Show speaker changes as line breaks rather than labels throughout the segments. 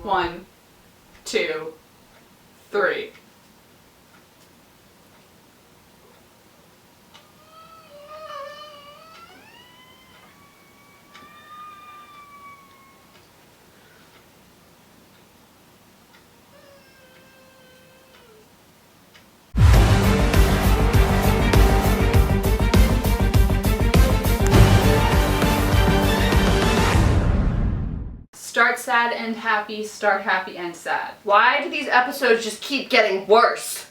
1, 2, 3. Start sad and happy, start happy and sad.
Why do these episodes just keep getting worse?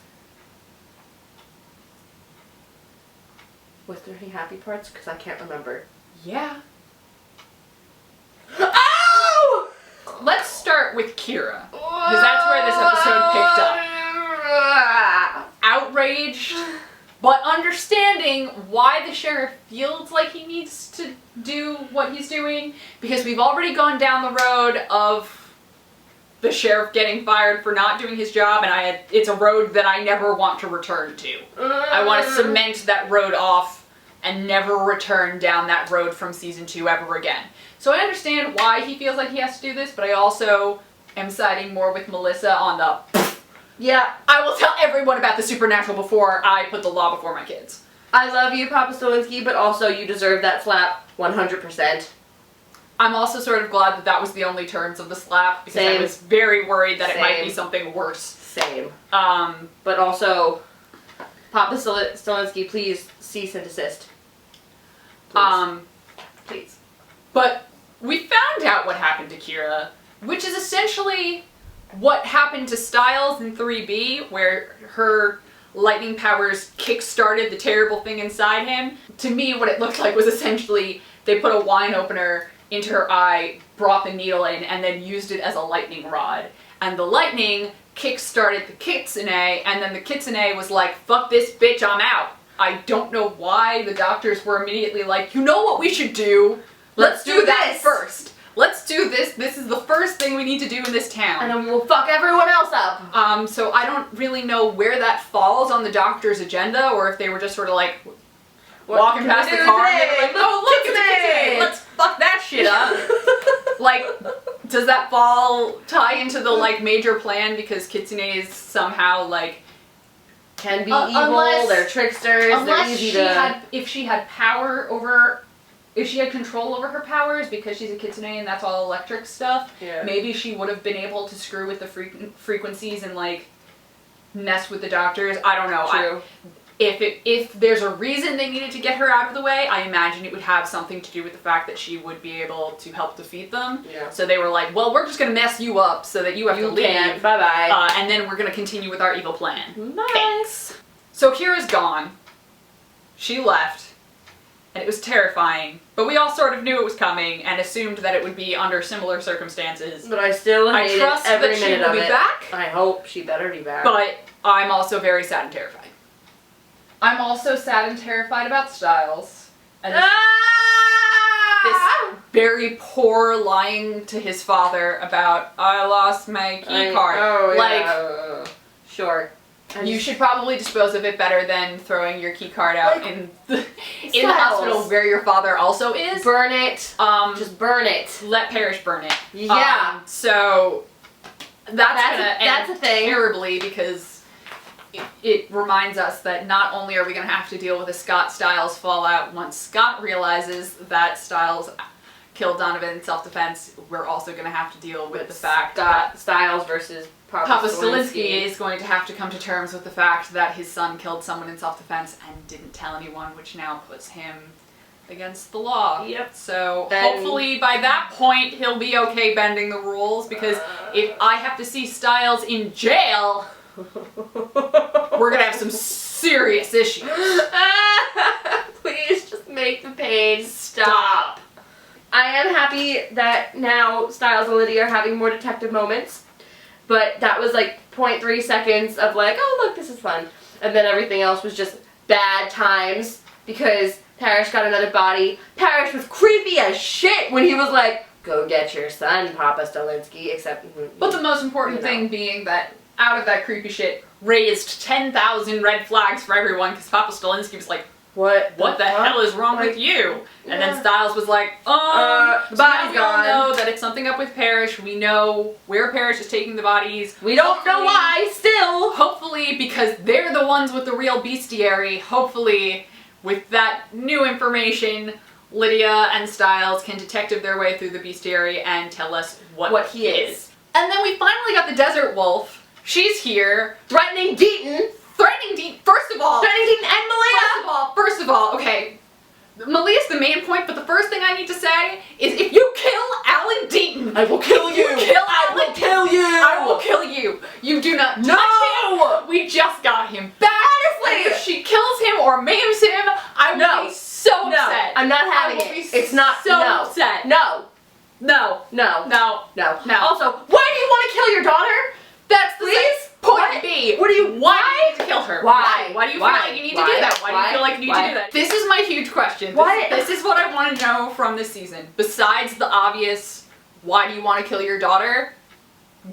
Was there any happy parts? Because I can't remember.
Yeah.
Oh!
Let's start with Kira, because that's where this episode picked up. Outraged, but understanding why the sheriff feels like he needs to do what he's doing, because we've already gone down the road of the sheriff getting fired for not doing his job, and it's a road that I never want to return to. I want to cement that road off and never return down that road from season 2 ever again. So I understand why he feels like he has to do this, but I also am siding more with Melissa on the
yeah,
I will tell everyone about the supernatural before I put the law before my kids.
I love you, Papa Stilinski, but also you deserve that slap 100%.
I'm also sort of glad that that was the only terms of the slap, because
Same.
I was very worried that
Same.
it might be something worse.
Same.
Um,
But also, Papa Stilinski, please cease and desist. Please. Please.
But we found out what happened to Kira, which is essentially what happened to Stiles in 3B, where her lightning powers kick-started the terrible thing inside him. To me, what it looked like was essentially they put a wine opener into her eye, brought the needle in, and then used it as a lightning rod. And the lightning kick-started the kitsune, and then the kitsune was like, fuck this bitch, I'm out. I don't know why the doctors were immediately like, you know what we should do? Let's do that
this
first. Let's do this. This is the first thing we need to do in this town.
And then we will fuck everyone else up.
So I don't really know where that falls on the doctor's agenda, or if they were just sort of like walking past the car and they were like, oh look, it's a kitsune, let's fuck that shit up. Like, does that fall tie into the like major plan because kitsunes somehow like
can be evil, they're tricksters, they're easy to...
if she had power over, if she had control over her powers because she's a kitsune and that's all electric stuff, maybe she would have been able to screw with the frequencies and like mess with the doctors. I don't know.
True.
If there's a reason they needed to get her out of the way, I imagine it would have something to do with the fact that she would be able to help defeat them.
Yeah.
So they were like, well, we're just going to mess you up so that you have to leave.
Bye-bye.
And then we're going to continue with our evil plan.
Bye.
Thanks. So Kira's gone. She left. And it was terrifying. But we all sort of knew it was coming and assumed that it would be under similar circumstances.
But I still hate
trust
every
that she
minute
will
of
be
it.
back.
I hope she better be back.
But I'm also very sad and terrified. I'm also sad and terrified about Stiles. And this very poor lying to his father about, I lost my key card.
Oh,
like,
yeah. Sure.
You should probably dispose of it better than throwing your key card out
like,
in the hospital where your father also is.
Burn it. Just burn it.
Let Parish burn it.
Yeah.
So that's gonna
that's
end
a thing.
terribly because it reminds us that not only are we gonna have to deal with a Scott-Stiles fallout once Scott realizes that Stiles killed Donovan in self-defense, we're also gonna have to deal with the fact that
Stiles versus
Papa Stilinski is going to have to come to terms with the fact that his son killed someone in self-defense and didn't tell anyone, which now puts him against the law.
Yep.
So hopefully by that point he'll be okay bending the rules, because if I have to see Stiles in jail, we're gonna have some serious issues.
Please just make the pain stop. I am happy that now Stiles and Lydia are having more detective moments. But that was like 0.3 seconds of like, oh look, this is fun. And then everything else was just bad times because Parish got another body. Parish was creepy as shit when he was like, go get your son, Papa Stilinski, except...
But the most important thing being that out of that creepy shit raised 10,000 red flags for everyone because Papa Stilinski was like,
What
the hell is wrong with you? And then Stiles was like,
the body's
so now we all
gone.
know that it's something up with Parish. We know where Parish is taking the bodies.
We don't know why, still.
Hopefully, because they're the ones with the real bestiary, hopefully, with that new information, Lydia and Stiles can detective their way through the bestiary and tell us what he is. And then we finally got the Desert Wolf. She's here.
Threatening Deaton.
Threatening Deaton, first of all.
Threatening Deaton and Malia.
First of all, okay. Malia's the main point, but the first thing I need to say is if you kill Alan Deaton,
I will kill you.
I will kill you. I will kill you. You do not touch him. We just got him back.
Honestly,
and if she kills him or maims him, I will be so upset.
I'm not having it. It's not
so upset.
No.
No.
No.
No.
No.
No.
Also, why do you want to kill your daughter?
That's the point B.
What do you?
Why do you need to kill her?
Why?
Why do you feel like you need to do that? Why do you feel like you need to do that? This is my huge question. This is what I want to know from this season. Besides the obvious, why do you want to kill your daughter?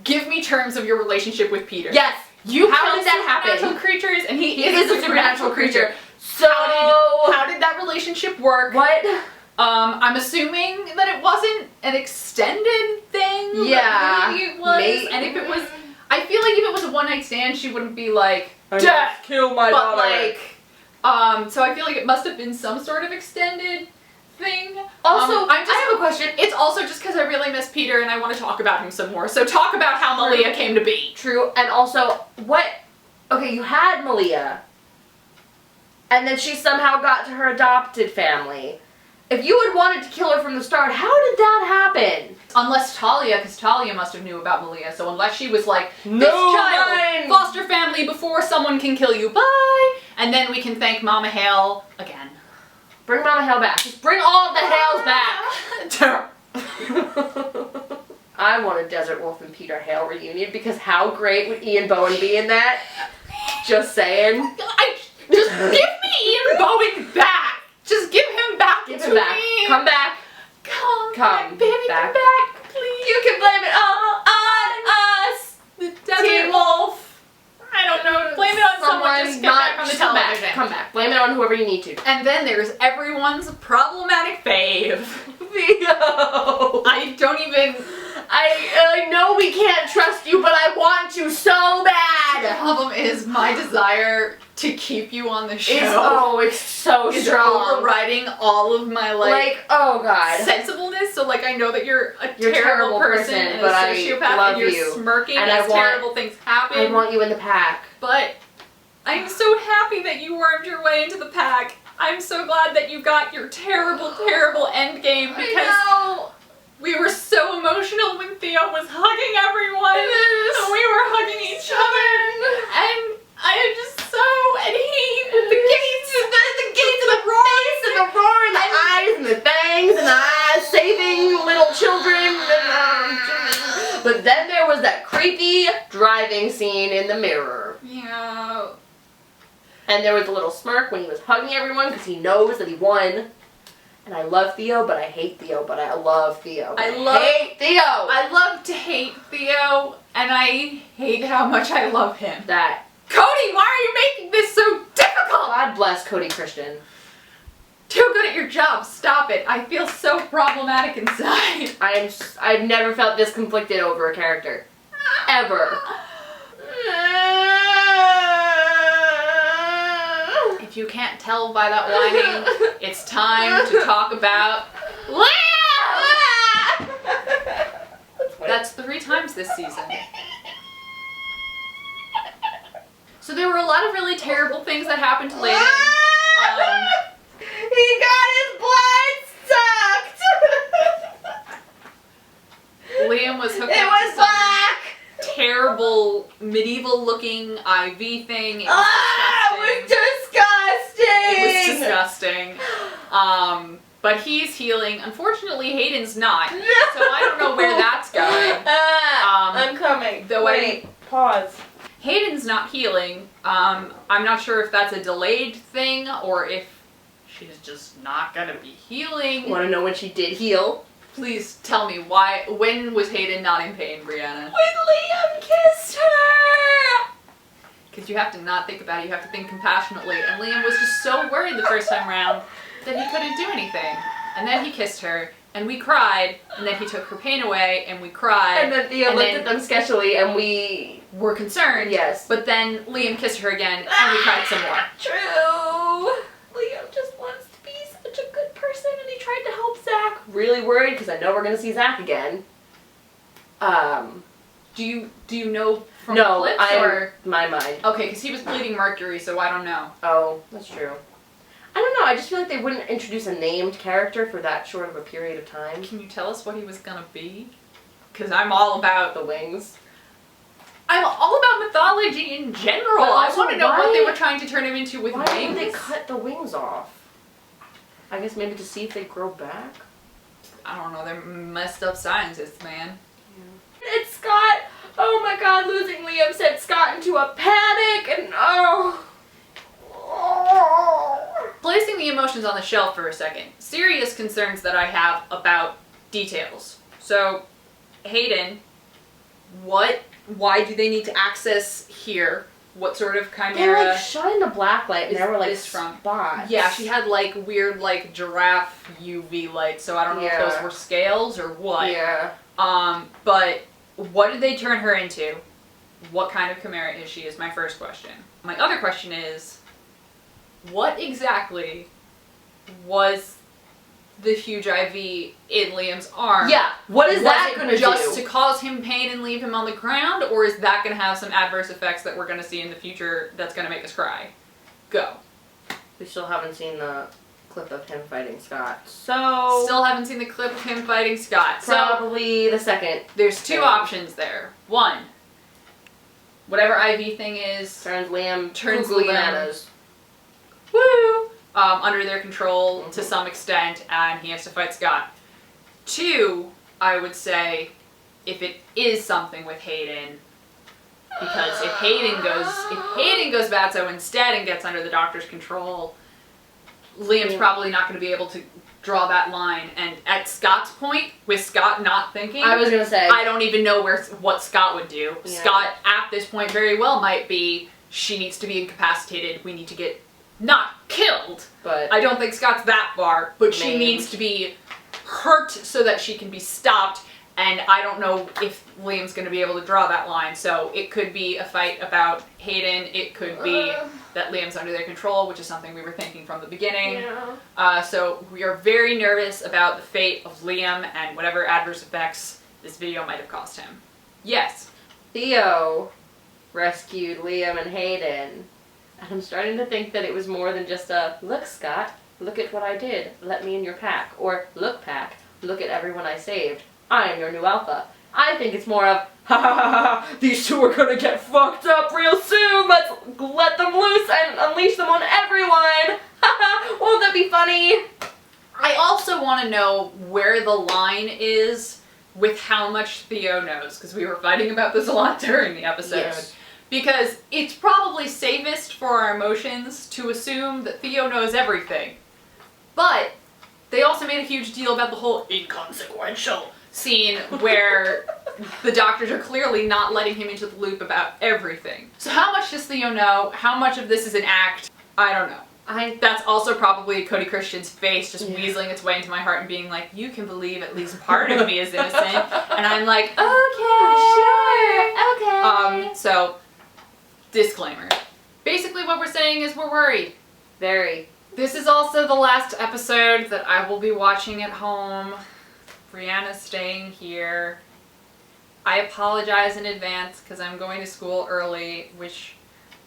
Give me terms of your relationship with Peter.
Yes.
How
did that happen?
Supernatural creatures, and he
is a supernatural creature. So
how did that relationship work?
What?
I'm assuming that it wasn't an extended thing.
Yeah.
Maybe it was.
Maybe.
And if it was, I feel like if it was a one-night stand, she wouldn't be like,
death, kill my daughter.
Like, so I feel like it must have been some sort of extended thing.
Also,
I have a question. It's also just because I really miss Peter and I want to talk about him some more. So talk about how Malia came to be.
True. And also, okay, you had Malia. And then she somehow got to her adopted family. If you had wanted to kill her from the start, how did that happen?
Unless Talia, because Talia must have knew about Malia, so unless she was like,
No,
this child, foster family before someone can kill you, bye! And then we can thank Mama Hale again.
Bring Mama Hale back. Just bring all of the Hales back! I want a Desert Wolf and Peter Hale reunion, because how great would Ian Bowen be in that? Just saying.
Just give me Ian Bowen back! Just give him back
Give
to
him back.
me!
Come back.
Come back, baby,
back.
come back, please!
You can blame it all on us!
The Desert Wolf! I don't know, blame it on someone, just get back on the television.
Come back. Blame it on whoever you need to.
And then there's everyone's problematic fave.
Theo!
I don't even...
I know we can't trust you, but I want to so bad!
The problem is my desire to keep you on the show.
It's so
is
strong.
overriding all of my
oh god.
sensibleness. So like I know that you're a
You're
terrible person and
but
a sociopath
I love
and you're
you.
smirking
And
as terrible things happen.
I want you in the pack.
But I'm so happy that you wormed your way into the pack. I'm so glad that you got your terrible, terrible end game because we were so emotional when Theo was hugging everyone. And we were hugging each other. And I am just so, and he, with the gates, the gates and the roars
And the roar and the eyes and the fangs and the eyes saving little children. But then there was that creepy driving scene in the mirror.
Yeah.
And there was a little smirk when he was hugging everyone because he knows that he won. And I love Theo, but I hate Theo, but I love Theo. I hate Theo!
I love to hate Theo, and I hate how much I love him. Cody, why are you making this so difficult?
God bless Cody Christian.
Too good at your job. Stop it. I feel so problematic inside.
I've never felt this conflicted over a character. Ever.
If you can't tell by that whining, it's time to talk about Leah! That's 3 times this season. So there were a lot of really terrible things that happened to Layden.
He got his blood sucked!
Liam was hooked
It
up
was
to some
black!
terrible medieval-looking IV thing. It
was disgusting!
It was disgusting. But he's healing. Unfortunately, Hayden's not. So I don't know where that's going.
I'm coming.
Wait,
pause.
Hayden's not healing. I'm not sure if that's a delayed thing or if she's just not gonna be healing.
Want to know when she did heal?
Please tell me when was Hayden not in pain, Brianna?
When Liam kissed her!
because you have to not think about it, you have to think compassionately. And Liam was just so worried the first time around that he couldn't do anything. And then he kissed her, and we cried, and then he took her pain away, and we cried.
And then Theo looked at them sketchily, and we
were concerned.
Yes.
But then Liam kissed her again, and we cried some more.
True. Liam just wants to be such a good person, and he tried to help Zach. Really worried, because I know we're going to see Zach again.
Do you know from clips or
my mind?
Okay, because he was bleeding mercury, so I don't know.
Oh, that's true. I don't know. I just feel like they wouldn't introduce a named character for that short of a period of time.
Can you tell us what he was gonna be? Because I'm all about
the wings.
I'm all about mythology in general. I want to know what they were trying to turn him into with wings.
Why did they cut the wings off? I guess maybe to see if they grow back.
I don't know. They're messed up scientists, man.
It's Scott! Oh my god, losing Liam sent Scott into a panic and
Placing the emotions on the shelf for a second. Serious concerns that I have about details. So, Hayden, why do they need to access here? What sort of chimera?
They like shine the black light and there were like spots.
Yeah, she had like weird like giraffe UV light, so I don't know if those were scales or what.
Yeah.
But what did they turn her into? What kind of chimera is she is my first question. My other question is, what exactly was the huge IV in Liam's arm?
Yeah, what is that going to do?
Just to cause him pain and leave him on the ground, or is that going to have some adverse effects that we're going to see in the future that's going to make us cry? Go.
We still haven't seen the clip of him fighting Scott, so...
Still haven't seen the clip of him fighting Scott.
Probably the second.
There's two options there. One, whatever IV thing is...
Turns Liam
bananas. Woo! Under their control to some extent, and he has to fight Scott. Two, I would say, if it is something with Hayden, because if Hayden goes bad, so instead and gets under the doctor's control, Liam's probably not going to be able to draw that line. And at Scott's point, with Scott not thinking,
I was going to say,
I don't even know what Scott would do.
Yeah.
Scott at this point very well might be, she needs to be incapacitated, we need to get not killed,
but
I don't think Scott's that far, but she needs to be hurt so that she can be stopped, and I don't know if Liam's going to be able to draw that line, so it could be a fight about Hayden, it could be that Liam's under their control, which is something we were thinking from the beginning.
Yeah.
So we are very nervous about the fate of Liam and whatever adverse effects this video might have caused him. Yes?
Theo rescued Liam and Hayden. And I'm starting to think that it was more than just a, look Scott, look at what I did, let me in your pack. Or, look pack, look at everyone I saved, I am your new alpha. I think it's more of, ha ha ha ha, these two are gonna get fucked up real soon, let's let them loose and unleash them on everyone. Ha ha, won't that be funny?
I also want to know where the line is with how much Theo knows, because we were fighting about this a lot during the episode.
Yes.
Because it's probably safest for our emotions to assume that Theo knows everything. But they also made a huge deal about the whole inconsequential scene where the doctors are clearly not letting him into the loop about everything. So how much does Theo know? How much of this is an act? I don't know. That's also probably Cody Christian's face just weaseling its way into my heart and being like, you can believe at least part of me is innocent. And I'm like, okay, sure, okay. So, disclaimer. Basically what we're saying is we're worried.
Very.
This is also the last episode that I will be watching at home. Brianna's staying here. I apologize in advance because I'm going to school early, which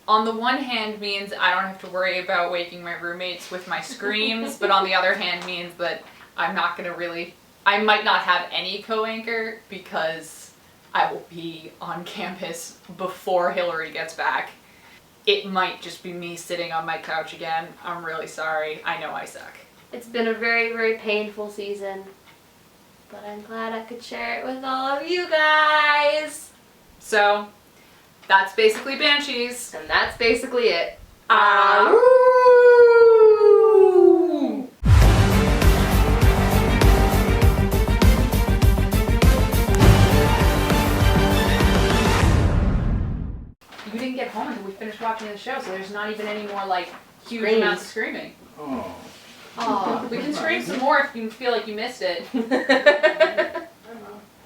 on the one hand means I don't have to worry about waking my roommates with my screams, but on the other hand means that I'm not going to I might not have any co-anchor because I will be on campus before Hillary gets back. It might just be me sitting on my couch again. I'm really sorry. I know I suck.
It's been a very, very painful season, but I'm glad I could share it with all of you guys.
So, that's basically Banshees.
And that's basically it.
You didn't get home until we finished watching the show, so there's not even any more like huge
Screams.
amounts of screaming.
Oh.
Oh, we can scream some more if you feel like you missed it.